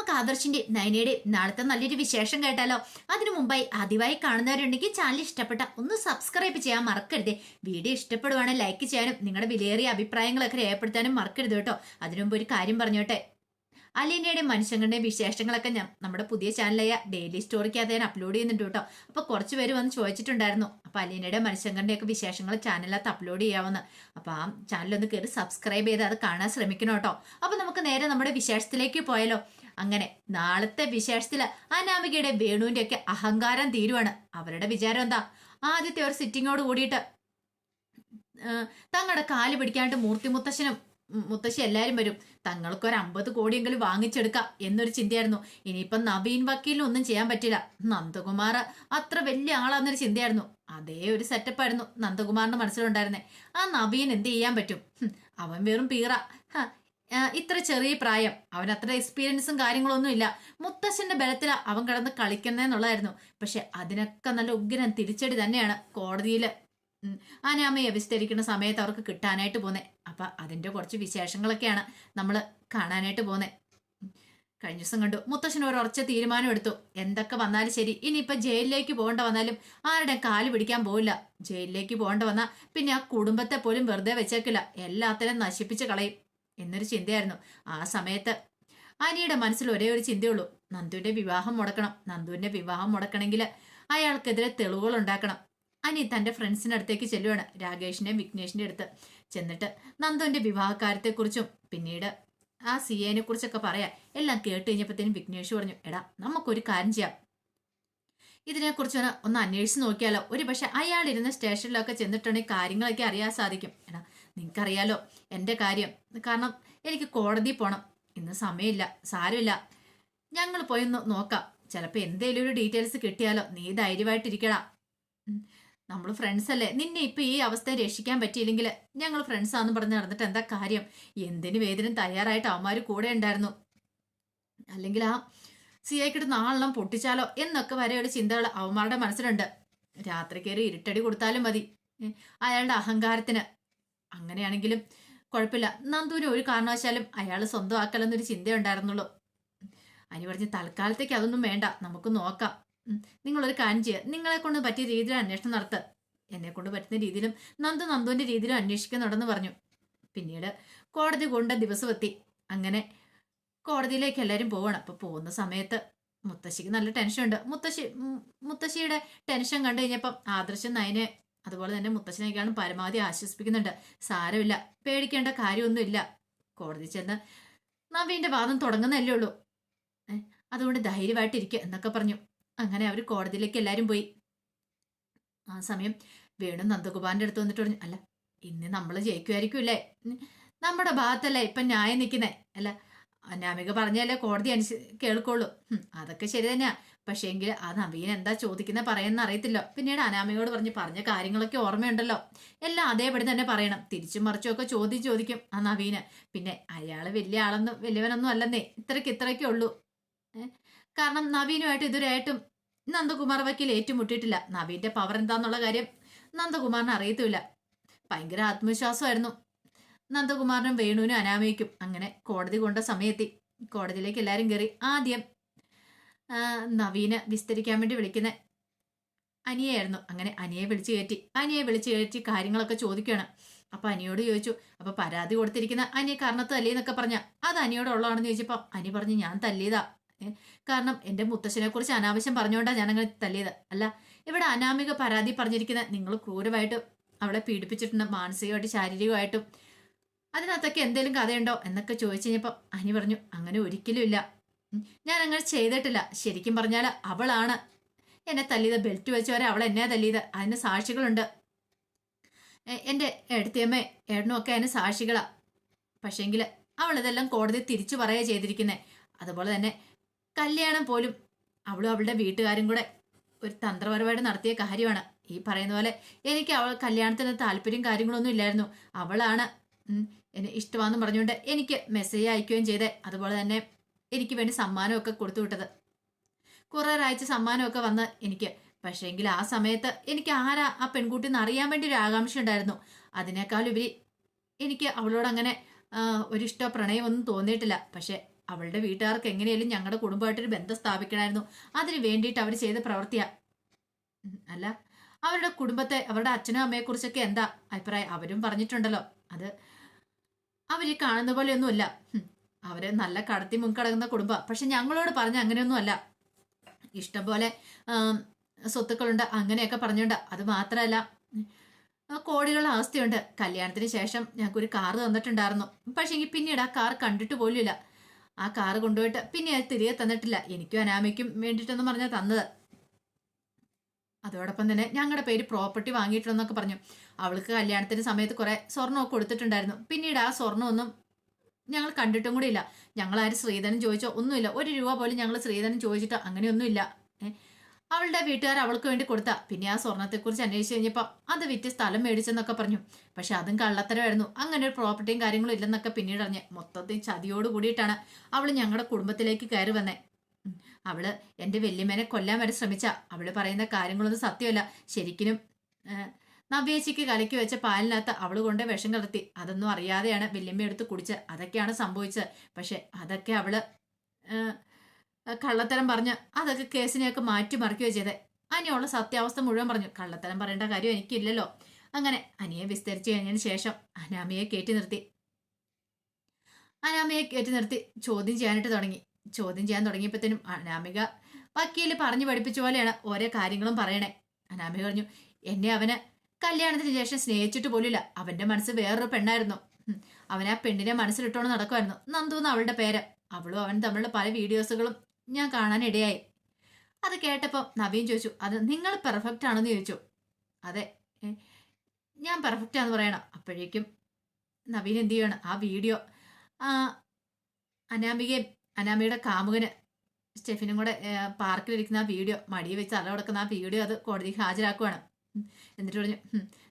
നമുക്ക് ആദർശിന്റെ നയനയുടെ നാളത്തെ നല്ലൊരു വിശേഷം കേട്ടാലോ? അതിനു മുമ്പായി ആദ്യമായി കാണുന്നവരുണ്ടെങ്കിൽ ചാനൽ ഇഷ്ടപ്പെട്ട ഒന്ന് സബ്സ്ക്രൈബ് ചെയ്യാൻ മറക്കരുത്. വീഡിയോ ഇഷ്ടപ്പെടുവാണെങ്കിൽ ലൈക്ക് ചെയ്യാനും നിങ്ങളുടെ വിലയേറിയ അഭിപ്രായങ്ങളൊക്കെ രേഖപ്പെടുത്താനും മറക്കരുത് കേട്ടോ. അതിനു മുമ്പ് ഒരു കാര്യം പറഞ്ഞോട്ടെ, അലീനയുടെയും മനുഷ്യങ്ങളുടെയും വിശേഷങ്ങളൊക്കെ ഞാൻ നമ്മുടെ പുതിയ ചാനലായ ഡെയിലി സ്റ്റോറിക്കകത്ത് ഞാൻ അപ്ലോഡ് ചെയ്യുന്നുണ്ട് കേട്ടോ. അപ്പോൾ കുറച്ച് പേര് വന്ന് ചോദിച്ചിട്ടുണ്ടായിരുന്നു, അപ്പോൾ അലീനയുടെ മനുഷ്യങ്ങളുടെയൊക്കെ വിശേഷങ്ങൾ ചാനലിനകത്ത് അപ്ലോഡ് ചെയ്യാമെന്ന്. അപ്പോൾ ആ ചാനലൊന്ന് കയറി സബ്സ്ക്രൈബ് ചെയ്ത് അത് കാണാൻ ശ്രമിക്കണം കേട്ടോ. അപ്പോൾ നമുക്ക് നേരെ നമ്മുടെ വിശേഷത്തിലേക്ക് പോയാലോ? അങ്ങനെ നാളത്തെ വിശേഷത്തില് അനാമികയുടെ വേണുവിന്റെ ഒക്കെ അഹങ്കാരം തീരുവാണ്. അവരുടെ വിചാരം എന്താ? ആദ്യത്തെ ഒരു സിറ്റിങ്ങോട് കൂടിയിട്ട് തങ്ങളുടെ കാല് പിടിക്കാനായിട്ട് മൂർത്തി മുത്തശ്ശനും മുത്തശ്ശി എല്ലാരും വരും, തങ്ങൾക്ക് ഒരു 50 കോടിയെങ്കിലും വാങ്ങിച്ചെടുക്കാം എന്നൊരു ചിന്തയായിരുന്നു. ഇനിയിപ്പം നവീൻ വക്കീലിനും ഒന്നും ചെയ്യാൻ പറ്റില്ല, നന്ദകുമാർ അത്ര വലിയ ആളാന്നൊരു ചിന്തയായിരുന്നു. അതേ ഒരു സെറ്റപ്പായിരുന്നു നന്ദകുമാറിന്റെ മനസ്സിലുണ്ടായിരുന്നേ. ആ നവീൻ എന്ത് ചെയ്യാൻ പറ്റും? അവൻ വെറും പീറ. ഇത്ര ചെറിയ പ്രായം, അവൻ അത്ര എക്സ്പീരിയൻസും കാര്യങ്ങളൊന്നും ഇല്ല. മുത്തശ്ശന്റെ ബലത്തിലാ അവൻ കിടന്ന് കളിക്കുന്നതെന്നുള്ളതായിരുന്നു. പക്ഷെ അതിനൊക്കെ നല്ല ഉഗ്രൻ തിരിച്ചടി തന്നെയാണ് കോടതിയില് അനാമയെ വിസ്തരിക്കുന്ന സമയത്ത് അവർക്ക് കിട്ടാനായിട്ട് പോന്നെ. അപ്പൊ അതിന്റെ കുറച്ച് വിശേഷങ്ങളൊക്കെയാണ് നമ്മൾ കാണാനായിട്ട് പോന്നെ. കഴിഞ്ഞ ദിവസം കണ്ടു, മുത്തശ്ശൻ ഒരു ഉറച്ച തീരുമാനം എടുത്തു. എന്തൊക്കെ വന്നാലും ശരി, ഇനിയിപ്പൊ ജയിലിലേക്ക് പോകേണ്ട വന്നാലും ആരുടെ കാല് പിടിക്കാൻ പോവില്ല. ജയിലിലേക്ക് പോകേണ്ട വന്നാൽ പിന്നെ ആ കുടുംബത്തെ പോലും വെറുതെ വെച്ചേക്കില്ല, എല്ലാത്തിനും നശിപ്പിച്ച് കളയും എന്നൊരു ചിന്തയായിരുന്നു. ആ സമയത്ത് അനിയുടെ മനസ്സിൽ ഒരേ ഒരു ചിന്തയുള്ളൂ, നന്ദുവിന്റെ വിവാഹം മുടക്കണം. നന്ദുവിന്റെ വിവാഹം മുടക്കണമെങ്കിൽ അയാൾക്കെതിരെ തെളിവുകൾ ഉണ്ടാക്കണം. അനി തന്റെ ഫ്രണ്ട്സിന്റെ അടുത്തേക്ക് ചെല്ലുവാണ്, രാകേഷിന്റെയും വിഘ്നേഷിന്റെ അടുത്ത് ചെന്നിട്ട് നന്ദുവിന്റെ വിവാഹകാര്യത്തെക്കുറിച്ചും പിന്നീട് ആ സിയെ കുറിച്ചൊക്കെ പറയാം. എല്ലാം കേട്ട് കഴിഞ്ഞപ്പോഴത്തേനും വിഘ്നേഷ് പറഞ്ഞു, എടാ നമുക്കൊരു കാര്യം ചെയ്യാം, ഇതിനെക്കുറിച്ച് ഒന്ന് അന്വേഷിച്ച് നോക്കിയാലോ? ഒരു പക്ഷെ അയാളിരുന്ന സ്റ്റേഷനിലൊക്കെ ചെന്നിട്ടുണ്ടെങ്കിൽ കാര്യങ്ങളൊക്കെ അറിയാൻ സാധിക്കും. എടാ നിനക്കറിയാലോ എൻ്റെ കാര്യം, കാരണം എനിക്ക് കോടതിയിൽ പോകണം, ഇന്ന് സമയമില്ല. സാരമില്ല, ഞങ്ങൾ പോയി ഒന്ന് നോക്കാം, ചിലപ്പോൾ എന്തെങ്കിലും ഒരു ഡീറ്റെയിൽസ് കിട്ടിയാലോ. നീ ധൈര്യമായിട്ടിരിക്കടാ, നമ്മൾ ഫ്രണ്ട്സ് അല്ലേ. നിന്നെ ഇപ്പൊ ഈ അവസ്ഥയെ രക്ഷിക്കാൻ പറ്റിയില്ലെങ്കിൽ ഞങ്ങൾ ഫ്രണ്ട്സാന്ന് പറഞ്ഞ് നടന്നിട്ട് എന്താ കാര്യം? എന്തിനു വേദനും തയ്യാറായിട്ട് അവന്മാർ കൂടെ ഉണ്ടായിരുന്നു. അല്ലെങ്കിൽ ആ സിഐക്കിട്ട് നാളെണ്ണം പൊട്ടിച്ചാലോ എന്നൊക്കെ വരെയുള്ള ചിന്തകൾ അവന്മാരുടെ മനസ്സിലുണ്ട്. രാത്രി കയറി ഇരുട്ടടി കൊടുത്താലും മതി അയാളുടെ അഹങ്കാരത്തിന്. അങ്ങനെയാണെങ്കിലും കുഴപ്പമില്ല, നന്ദുവിന് ഒരു കാരണവശാലും അയാൾ സ്വന്തമാക്കലെന്നൊരു ചിന്തയുണ്ടായിരുന്നുള്ളൂ. അനി പറഞ്ഞ് തൽക്കാലത്തേക്ക് അതൊന്നും വേണ്ട, നമുക്ക് നോക്കാം. നിങ്ങളൊരു കാര്യം ചെയ്യുക, നിങ്ങളെ കൊണ്ട് പറ്റിയ രീതിയിൽ അന്വേഷണം നടത്തുക, എന്നെ കൊണ്ട് പറ്റുന്ന രീതിയിലും നന്ദുവിന്റെ രീതിയിലും അന്വേഷിക്കുന്നുണ്ടെന്ന് പറഞ്ഞു. പിന്നീട് കോടതി കൊണ്ട ദിവസം എത്തി. അങ്ങനെ കോടതിയിലേക്ക് എല്ലാവരും പോവാണ്. അപ്പൊ പോകുന്ന സമയത്ത് മുത്തശ്ശിക്ക് നല്ല ടെൻഷനുണ്ട്. മുത്തശ്ശിയുടെ ടെൻഷൻ കണ്ടു കഴിഞ്ഞപ്പം ആദർശം നയനെ അതുപോലെ തന്നെ മുത്തശ്ശനേക്കാളും പരമാവധി ആശ്വസിപ്പിക്കുന്നുണ്ട്. സാരമില്ല, പേടിക്കേണ്ട കാര്യമൊന്നുമില്ല, കോടതി ചെന്ന് നവീന്റെ വാദം തുടങ്ങുന്നല്ലേ ഉള്ളൂ, അതുകൊണ്ട് ധൈര്യമായിട്ടിരിക്കുക എന്നൊക്കെ പറഞ്ഞു. അങ്ങനെ അവർ കോടതിയിലേക്ക് എല്ലാവരും പോയി. ആ സമയം വേണു നന്ദഗോപാലിന്റെ അടുത്ത് വന്നിട്ട് പറഞ്ഞു, അല്ല ഇന്ന് നമ്മൾ ജയിക്കുമായിരിക്കും അല്ലേ, നമ്മുടെ ഭാഗത്തല്ലേ ഇപ്പൊ ന്യായം നിൽക്കുന്നേ, അല്ല അനാമിക പറഞ്ഞല്ലേ കോടതി കേൾക്കുള്ളൂ. അതൊക്കെ ശരി തന്നെയാ, പക്ഷേ എങ്കിൽ ആ നവീൻ എന്താ ചോദിക്കുന്ന പറയുന്ന അറിയത്തില്ലോ. പിന്നീട് അനാമികയോട് പറഞ്ഞ കാര്യങ്ങളൊക്കെ ഓർമ്മയുണ്ടല്ലോ, എല്ലാം അതേപടി തന്നെ പറയണം. തിരിച്ചും മറിച്ചും ഒക്കെ ചോദിക്കും ആ നവീന്. പിന്നെ അയാള് വലിയവനൊന്നും അല്ലെന്നേ, ഇത്രയ്ക്കേ ഉള്ളൂ. കാരണം നവീനുമായിട്ട് ഇതുവരെയായിട്ടും നന്ദകുമാർ വക്കീൽ ഏറ്റുമുട്ടിയിട്ടില്ല. നവീന്റെ പവർ എന്താന്നുള്ള കാര്യം നന്ദകുമാറിന് അറിയത്തുമില്ല. ഭയങ്കര ആത്മവിശ്വാസമായിരുന്നു നന്ദകുമാറിനും വേണുവിനും അനാമയ്ക്കും. അങ്ങനെ കോടതി കൊണ്ട സമയത്തി കോടതിയിലേക്ക് എല്ലാവരും കയറി. ആദ്യം നവീന് വിസ്തരിക്കാൻ വേണ്ടി വിളിക്കുന്ന അനിയായിരുന്നു. അങ്ങനെ അനിയെ വിളിച്ചു കയറ്റി കാര്യങ്ങളൊക്കെ ചോദിക്കുകയാണ്. അപ്പൊ അനിയോട് ചോദിച്ചു, അപ്പൊ പരാതി കൊടുത്തിരിക്കുന്ന അനിയെ കാരണത്ത് തല്ലിയെന്നൊക്കെ പറഞ്ഞ അത് അനിയോടുള്ളതാണെന്ന് ചോദിച്ചപ്പോ അനി പറഞ്ഞു, ഞാൻ തല്ലിയതാ, കാരണം എന്റെ മുത്തശ്ശനെ കുറിച്ച് അനാവശ്യം പറഞ്ഞുകൊണ്ടാ ഞാനങ്ങനെ തല്ലിയത്. അല്ല, ഇവിടെ അനാമിക പരാതി പറഞ്ഞിരിക്കുന്നത് നിങ്ങൾ ക്രൂരമായിട്ട് അവളെ പീഡിപ്പിച്ചിട്ടുണ്ട്, മാനസികമായിട്ടും ശാരീരികമായിട്ടും. അതിനകത്തൊക്കെ എന്തെങ്കിലും കഥയുണ്ടോ എന്നൊക്കെ ചോദിച്ചു കഴിഞ്ഞപ്പോൾ അനി പറഞ്ഞു, അങ്ങനെ ഒരിക്കലും ഇല്ല, ഞാൻ അങ്ങനെ ചെയ്തിട്ടില്ല. ശരിക്കും പറഞ്ഞാൽ അവളാണ് എന്നെ തല്ലിയത്, ബെൽറ്റ് വെച്ചവരെ അവൾ എന്നെ തല്ലിയത്, അതിന് സാക്ഷികളുണ്ട്. എൻ്റെ എടുത്തിയമ്മേ ഏടനും ഒക്കെ അതിന് സാക്ഷികളാ. പക്ഷേങ്കിൽ അവൾ ഇതെല്ലാം കോടതി തിരിച്ചു പറയുക ചെയ്തിരിക്കുന്നത്. അതുപോലെ തന്നെ കല്യാണം പോലും അവളും അവളുടെ വീട്ടുകാരും കൂടെ ഒരു തന്ത്രപരമായിട്ട് നടത്തിയ കാര്യമാണ്. ഈ പറയുന്ന പോലെ എനിക്ക് അവൾ കല്യാണത്തിന് താല്പര്യം കാര്യങ്ങളൊന്നും ഇല്ലായിരുന്നു. അവളാണ് എന്നെ ഇഷ്ടമാണെന്ന് പറഞ്ഞുകൊണ്ട് എനിക്ക് മെസ്സേജ് അയക്കുകയും ചെയ്തേ. അതുപോലെ തന്നെ എനിക്ക് വേണ്ടി സമ്മാനമൊക്കെ കൊടുത്തു വിട്ടത്, കുറേ ഒരാഴ്ച സമ്മാനമൊക്കെ വന്ന് എനിക്ക്. പക്ഷേങ്കിൽ ആ സമയത്ത് എനിക്ക് ആരാ ആ പെൺകുട്ടി എന്ന് അറിയാൻ വേണ്ടി ഒരു ആകാംക്ഷ ഉണ്ടായിരുന്നു. അതിനേക്കാളുപരി എനിക്ക് അവളോട് അങ്ങനെ ഒരിഷ്ടോ പ്രണയമൊന്നും തോന്നിയിട്ടില്ല. പക്ഷെ അവളുടെ വീട്ടുകാർക്ക് എങ്ങനെയാലും ഞങ്ങളുടെ കുടുംബമായിട്ടൊരു ബന്ധം സ്ഥാപിക്കണമായിരുന്നു. അതിന് വേണ്ടിയിട്ട് അവർ ചെയ്ത പ്രവൃത്തിയാ. അല്ല, അവരുടെ കുടുംബത്തെ, അവരുടെ അച്ഛനും അമ്മയെ കുറിച്ചൊക്കെ എന്താ അഭിപ്രായം? അവരും പറഞ്ഞിട്ടുണ്ടല്ലോ, അത് അവര് കാണുന്ന പോലെയൊന്നുമല്ല. അവര് നല്ല കടത്തി മുൻകടങ്ങുന്ന കുടുംബം. പക്ഷെ ഞങ്ങളോട് പറഞ്ഞ അങ്ങനെയൊന്നും അല്ല. ഇഷ്ടംപോലെ സ്വത്തുക്കളുണ്ട് അങ്ങനെയൊക്കെ പറഞ്ഞുണ്ട്. അത് മാത്രമല്ല, കോടികളുടെ ആസ്തിയുണ്ട്. കല്യാണത്തിന് ശേഷം ഞങ്ങൾക്കൊരു കാറ് തന്നിട്ടുണ്ടായിരുന്നു. പക്ഷെ പിന്നീട് ആ കാർ കണ്ടിട്ട് പോലുമില്ല. ആ കാറ് കൊണ്ടുപോയിട്ട് പിന്നെ അത് തിരികെ തന്നിട്ടില്ല. എനിക്കും അനാമയ്ക്കും വേണ്ടിയിട്ടെന്ന് പറഞ്ഞാൽ തന്നത്. അതോടൊപ്പം തന്നെ ഞങ്ങളുടെ പേര് പ്രോപ്പർട്ടി വാങ്ങിയിട്ടുണ്ടെന്നൊക്കെ പറഞ്ഞു. അവൾക്ക് കല്യാണത്തിന്റെ സമയത്ത് കുറെ സ്വർണ്ണമൊക്കെ കൊടുത്തിട്ടുണ്ടായിരുന്നു. പിന്നീട് ആ സ്വർണ്ണമൊന്നും ഞങ്ങൾ കണ്ടിട്ടും കൂടി ഇല്ല. ഞങ്ങൾ ആരും ശ്രീധരൻ ചോദിച്ചോ ഒന്നുമില്ല. 1 രൂപ പോലും ഞങ്ങൾ ശ്രീധരൻ ചോദിച്ചിട്ടോ അങ്ങനെയൊന്നുമില്ല. അവളുടെ വീട്ടുകാർ അവൾക്ക് വേണ്ടി കൊടുത്ത. പിന്നെ ആ സ്വർണത്തെക്കുറിച്ച് അന്വേഷിച്ച് കഴിഞ്ഞപ്പോൾ അത് വിറ്റ് സ്ഥലം മേടിച്ചെന്നൊക്കെ പറഞ്ഞു. പക്ഷെ അതും കള്ളത്തരമായിരുന്നു. അങ്ങനെ ഒരു പ്രോപ്പർട്ടിയും കാര്യങ്ങളും ഇല്ലെന്നൊക്കെ പിന്നീട് അറിഞ്ഞ് മൊത്തത്തിൽ ചതിയോട് കൂടിയിട്ടാണ് അവൾ ഞങ്ങളുടെ കുടുംബത്തിലേക്ക് കയറി വന്നേ. അവള് എൻ്റെ വല്യമ്മേനെ കൊല്ലാൻ വരെ ശ്രമിച്ച. അവള് പറയുന്ന കാര്യങ്ങളൊന്നും സത്യമല്ല. ശരിക്കും നവ്യേച്ചിക്ക് കലക്കി വെച്ച പാലിനകത്ത് അവള് കൊണ്ട് വിഷം കലർത്തി. അതൊന്നും അറിയാതെയാണ് വല്യമ്മ എടുത്ത് കുടിച്ച്. അതൊക്കെയാണ് സംഭവിച്ചത്. പക്ഷെ അതൊക്കെ അവള് കള്ളത്തരം പറഞ്ഞ് അതൊക്കെ കേസിനെയൊക്കെ മാറ്റിമറിക്കുകയോ ചെയ്തേ. അനിയുള്ള സത്യാവസ്ഥ മുഴുവൻ പറഞ്ഞു. കള്ളത്തരം പറയേണ്ട കാര്യം എനിക്കില്ലല്ലോ. അങ്ങനെ അനിയെ വിസ്തരിച്ചു കഴിഞ്ഞതിന് ശേഷം അനാമയെ കയറ്റി നിർത്തി ചോദ്യം ചെയ്യാനായിട്ട് തുടങ്ങി. ചോദ്യം ചെയ്യാൻ തുടങ്ങിയപ്പോഴത്തേനും അനാമിക വക്കീല് പറഞ്ഞു പഠിപ്പിച്ച പോലെയാണ് ഓരോ കാര്യങ്ങളും പറയണേ. അനാമിക പറഞ്ഞു, എന്നെ അവന് കല്യാണത്തിന് ശേഷം സ്നേഹിച്ചിട്ട് പോലില്ല. അവന്റെ മനസ്സ് വേറൊരു പെണ്ണായിരുന്നു. അവൻ ആ പെണ്ണിനെ മനസ്സിലിട്ടോണ്ട് നടക്കുമായിരുന്നു. നന്ദുന്ന് അവളുടെ പേര്. അവളും അവൻ തമ്മിലുള്ള പല വീഡിയോസുകളും ഞാൻ കാണാൻ ഇടയായി. അത് കേട്ടപ്പോൾ നവീൻ ചോദിച്ചു, അത് നിങ്ങൾ പെർഫെക്റ്റ് ആണെന്ന് ചോദിച്ചു. അതെ, ഞാൻ പെർഫെക്റ്റ് ആണെന്ന് പറയണം. അപ്പോഴേക്കും നവീൻ എന്ത് ചെയ്യണം, ആ വീഡിയോ അനാമികയുടെ കാമുകന് സ്റ്റെഫിനും കൂടെ പാർക്കിലിരിക്കുന്ന ആ വീഡിയോ, മടിയിൽ വെച്ച് അലവടക്കുന്ന ആ വീഡിയോ അത് കോടതിക്ക് ഹാജരാക്കുവാണ്. എന്നിട്ട് പറഞ്ഞു,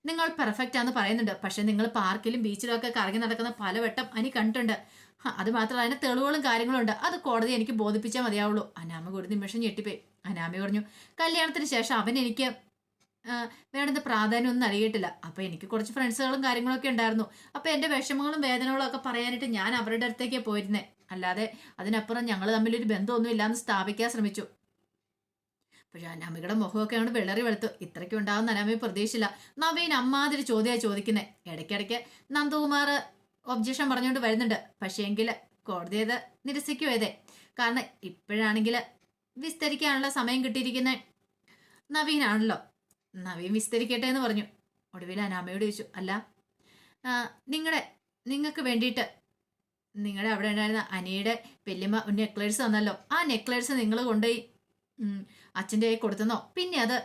നിങ്ങൾ പെർഫെക്റ്റ് ആണെന്ന് പറയുന്നുണ്ട്. പക്ഷെ നിങ്ങൾ പാർക്കിലും ബീച്ചിലും ഒക്കെ കറങ്ങി നടക്കുന്ന പലവട്ടം അനി കണ്ടിട്ടുണ്ട്. അത് മാത്രമല്ല അതിന് തെളിവുകളും കാര്യങ്ങളും ഉണ്ട്. അത് കോടതി എനിക്ക് ബോധിപ്പിച്ചാൽ മതിയാവുള്ളൂ. അനാമിക ഒരു നിമിഷം ഞെട്ടിപ്പോയി. അനാമിക പറഞ്ഞു, കല്യാണത്തിന് ശേഷം അവൻ എനിക്ക് വേണ്ടുന്ന പ്രാധാന്യം ഒന്നും നൽകിയിട്ടില്ല. അപ്പൊ എനിക്ക് കുറച്ച് ഫ്രണ്ട്സുകളും കാര്യങ്ങളൊക്കെ ഉണ്ടായിരുന്നു. അപ്പൊ എന്റെ വിഷമങ്ങളും വേദനകളും ഒക്കെ പറയാനായിട്ട് ഞാൻ അവരുടെ അടുത്തേക്ക് പോയിരുന്നേ. അല്ലാതെ അതിനപ്പുറം ഞങ്ങൾ തമ്മിലൊരു ബന്ധമൊന്നും ഇല്ലാന്ന് സ്ഥാപിക്കാൻ ശ്രമിച്ചു. പക്ഷെ അനാമികയുടെ മുഖമൊക്കെ അങ്ങോട്ട് വിളറി വെളുത്തു. ഇത്രയ്ക്ക് ഉണ്ടാവുന്ന അനാമിക പ്രതീക്ഷിച്ചില്ല. നവീൻ അമ്മാതിരി ചോദ്യമായി ചോദിക്കുന്നേ. ഇടയ്ക്കിടയ്ക്ക് നന്ദകുമാർ ഒബ്ജക്ഷൻ പറഞ്ഞുകൊണ്ട് വരുന്നുണ്ട്. പക്ഷേ എങ്കിൽ കോടതി അത് നിരസിക്കുവേതേ. കാരണം ഇപ്പോഴാണെങ്കിൽ വിസ്തരിക്കാനുള്ള സമയം കിട്ടിയിരിക്കുന്ന നവീനാണല്ലോ. നവീൻ വിസ്തരിക്കട്ടെ എന്ന് പറഞ്ഞു. ഒടുവിൽ അനാമയോട് ചോദിച്ചു, അല്ല നിങ്ങൾക്ക് വേണ്ടിയിട്ട് നിങ്ങളുടെ അവിടെ ഉണ്ടായിരുന്ന അനിയുടെ വല്യമ്മ നെക്ലേഴ്സ് തന്നല്ലോ. ആ നെക്ലേഴ്സ് നിങ്ങൾ കൊണ്ടുപോയി അച്ഛൻ്റെ കൈ കൊടുത്തെന്നോ പിന്നെ അത്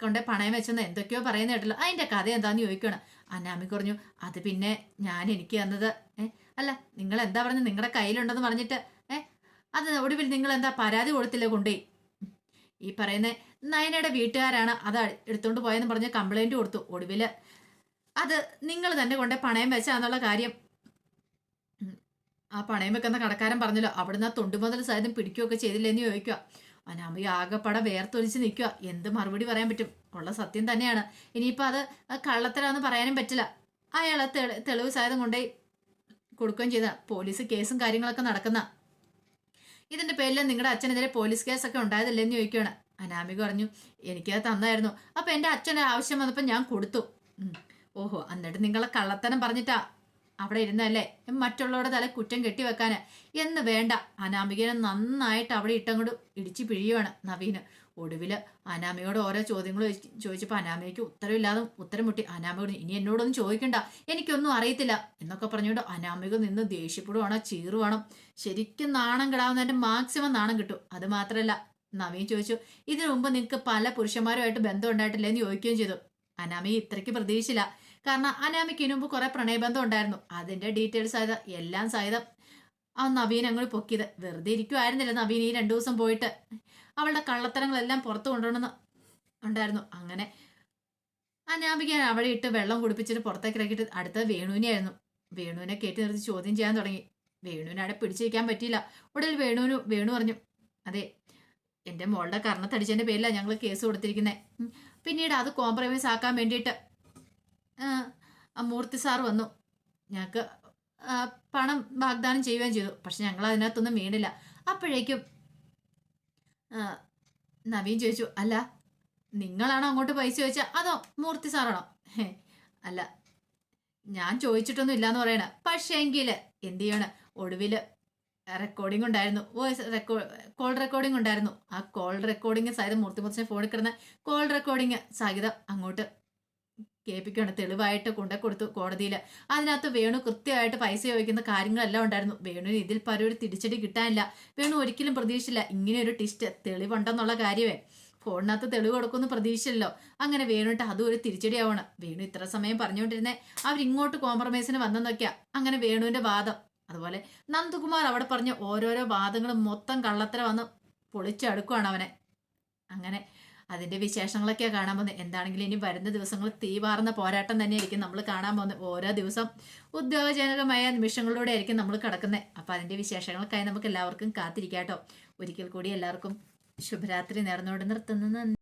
കൊണ്ട് പണയം വെച്ചെന്നോ എന്തൊക്കെയോ പറയുന്ന കേട്ടല്ലോ. അതിൻ്റെ കഥ എന്താന്ന് ചോദിക്കണം. അനാമി പറഞ്ഞു, അത് പിന്നെ എനിക്ക് തന്നത്. അല്ല, നിങ്ങൾ എന്താ പറഞ്ഞത്, നിങ്ങളുടെ കയ്യിലുണ്ടെന്ന് പറഞ്ഞിട്ട് അത് ഒടുവിൽ നിങ്ങൾ എന്താ പരാതി കൊടുത്തില്ലേ കൊണ്ടുപോയി? ഈ പറയുന്ന നയനയുടെ വീട്ടുകാരാണ് അത് എടുത്തോണ്ട് പോയെന്ന് പറഞ്ഞ് കംപ്ലൈന്റ് കൊടുത്തു. ഒടുവിൽ അത് നിങ്ങൾ തന്നെ കൊണ്ട് പണയം വെച്ചാന്നുള്ള കാര്യം ആ പണയം വെക്കുന്ന കടക്കാരൻ പറഞ്ഞല്ലോ. അവിടുന്ന് ആ തൊണ്ടുമുതൽ സഹിതം പിടിക്കുകയൊക്കെ ചെയ്തില്ലെന്ന് ചോദിക്കുക. അനാമി ആകെപ്പടെ വേർത്തൊലിച്ച് നിൽക്കുക. എന്ത് മറുപടി പറയാൻ പറ്റും? ഉള്ള സത്യം തന്നെയാണ്. ഇനിയിപ്പോൾ അത് കള്ളത്തരാന്ന് പറയാനും പറ്റില്ല. അയാളെ തെളിവ് സഹിതം കൊണ്ടുപോയി കൊടുക്കുകയും ചെയ്ത. പോലീസ് കേസും കാര്യങ്ങളൊക്കെ നടക്കുന്ന. ഇതിന്റെ പേരിൽ നിങ്ങളുടെ അച്ഛനെതിരെ പോലീസ് കേസൊക്കെ ഉണ്ടായതല്ലേന്ന് ചോദിക്കുകയാണ്. അനാമിക പറഞ്ഞു, എനിക്കത് തന്നായിരുന്നു. അപ്പൊ എൻ്റെ അച്ഛൻ്റെ ആവശ്യം വന്നപ്പോൾ ഞാൻ കൊടുത്തു. ഓഹോ, എന്നിട്ട് നിങ്ങളെ കള്ളത്തരം പറഞ്ഞിട്ടാ അവിടെ ഇരുന്നല്ലേ മറ്റുള്ളവരുടെ തല കുറ്റം കെട്ടിവെക്കാന് എന്ന് വേണ്ട. അനാമികനെ നന്നായിട്ട് അവിടെ ഇട്ടങ്ങോട്ട് ഇടിച്ചു പിഴിയുവാണ് നവീന്. ഒടുവിൽ അനാമയോട് ഓരോ ചോദ്യങ്ങൾ ചോദിച്ചപ്പോൾ അനാമയ്ക്ക് ഉത്തരം മുട്ടി. അനാമയോട് ഇനി എന്നോടൊന്നും ചോദിക്കണ്ട, എനിക്കൊന്നും അറിയത്തില്ല എന്നൊക്കെ പറഞ്ഞുകൊണ്ട് അനാമിക നിന്ന് ദേഷ്യപ്പെടുവാണോ ചീറുവാണോ. ശരിക്കും നാണം കിടാവുന്നതിന്റെ മാക്സിമം നാണം കിട്ടും. അത് മാത്രമല്ല, നവീൻ ചോദിച്ചു, ഇതിനു മുമ്പ് നിങ്ങൾക്ക് പല പുരുഷന്മാരുമായിട്ട് ബന്ധം ഉണ്ടായിട്ടില്ല എന്ന് ചോദിക്കുകയും ചെയ്തു. അനാമി ഇത്രയ്ക്ക് പ്രതീക്ഷിച്ചില്ല. കാരണം അനാമിക്ക് ഇതിനു മുമ്പ് കുറെ പ്രണയബന്ധം ഉണ്ടായിരുന്നു. അതിന്റെ ഡീറ്റെയിൽസ് സഹിതം എല്ലാം സഹിതം ആ നവീൻ അങ്ങോട്ട് പൊക്കിയത്. വെറുതെ ഇരിക്കുമായിരുന്നില്ല നവീൻ ഈ 2 ദിവസം പോയിട്ട്. അവളുടെ കള്ളത്തരങ്ങളെല്ലാം പുറത്തു കൊണ്ടുവരണം ഉണ്ടായിരുന്നു. അങ്ങനെ അനാമിക അവിടെ ഇട്ട് വെള്ളം കുടിപ്പിച്ചിട്ട് പുറത്തേക്ക് ഇറക്കിയിട്ട് അടുത്തത് വേണുവിനെയായിരുന്നു. വേണുവിനെ കയറ്റി നിർത്തി ചോദ്യം ചെയ്യാൻ തുടങ്ങി. വേണുവിനെ അവിടെ പിടിച്ചിരിക്കാൻ പറ്റിയില്ല. ഉടൽ വേണു പറഞ്ഞു, അതെ, എൻ്റെ മോളുടെ കർണത്തടിച്ചതിന്റെ പേരിലാണ് ഞങ്ങൾ കേസ് കൊടുത്തിരിക്കുന്നത്. പിന്നീട് അത് കോംപ്രമൈസ് ആക്കാൻ വേണ്ടിയിട്ട് മൂർത്തി സാർ വന്നു. ഞങ്ങൾക്ക് ആ, പണം വാഗ്ദാനം ചെയ്യുകയും ചെയ്തു. പക്ഷെ ഞങ്ങൾ അതിനകത്തൊന്നും വീണില്ല. അപ്പോഴേക്കും ആ, നവീൻ ചോദിച്ചു, അല്ല നിങ്ങളാണോ അങ്ങോട്ട് പൈസ ചോദിച്ചാൽ അതോ മൂർത്തി സാറാണോ? ഹേ, അല്ല ഞാൻ ചോദിച്ചിട്ടൊന്നും ഇല്ലാന്ന് പറയണ. പക്ഷേ എങ്കില് എന്ത് ചെയ്യണ, ഒടുവില് റെക്കോർഡിംഗ് ഉണ്ടായിരുന്നു, വോയിസ് കോൾ റെക്കോർഡിംഗ് ഉണ്ടായിരുന്നു. ആ കോൾ റെക്കോർഡിംഗ് സഹിതം മൂർത്തിമുത്തശ്ശൻ ഫോണിൽ കിടന്ന കോൾ റെക്കോർഡിംഗ് സഹിതം അങ്ങോട്ട് കേൾപ്പിക്കുകയാണ്. തെളിവായിട്ട് കൊണ്ടു കൊടുത്തു കോടതിയിൽ. അതിനകത്ത് വേണു കൃത്യമായിട്ട് പൈസ ചോദിക്കുന്ന കാര്യങ്ങളെല്ലാം ഉണ്ടായിരുന്നു. വേണുവിന് ഇതിൽ പരം ഒരു തിരിച്ചടി കിട്ടാനില്ല. വേണു ഒരിക്കലും പ്രതീക്ഷിച്ചില്ല ഇങ്ങനെ ഒരു ടിസ്റ്റ് തെളിവുണ്ടെന്നുള്ള കാര്യമേ. ഫോണിനകത്ത് തെളിവ് കൊടുക്കുമെന്ന് പ്രതീക്ഷിച്ചല്ലോ. അങ്ങനെ വേണുവിട്ട് അതും ഒരു തിരിച്ചടിയാവണം. വേണു ഇത്ര സമയം പറഞ്ഞുകൊണ്ടിരുന്നേ അവരിങ്ങോട്ട് കോംപ്രമൈസിന് വന്നെന്നൊക്കെയാ അങ്ങനെ വേണുവിന്റെ വാദം. അതുപോലെ നന്ദകുമാർ അവിടെ പറഞ്ഞ ഓരോരോ വാദങ്ങളും മൊത്തം കള്ളത്തര വന്ന് പൊളിച്ചടുക്കുവാണ് അവനെ. അങ്ങനെ അതിന്റെ വിശേഷങ്ങളൊക്കെയാണ് കാണാൻ പോകുന്നത്. എന്താണെങ്കിലും ഇനി വരുന്ന ദിവസങ്ങൾ തീവാർന്ന പോരാട്ടം തന്നെയായിരിക്കും നമ്മൾ കാണാൻ പോകുന്നത്. ഓരോ ദിവസം ഉദ്യോഗജനകമായ നിമിഷങ്ങളിലൂടെ ആയിരിക്കും നമ്മൾ കിടക്കുന്നത്. അപ്പൊ അതിന്റെ വിശേഷങ്ങൾക്കായി നമുക്ക് എല്ലാവർക്കും കാത്തിരിക്കാട്ടോ. ഒരിക്കൽ കൂടി എല്ലാവർക്കും ശുഭരാത്രി നേർന്നുകൊണ്ട് നിർത്തുന്നു.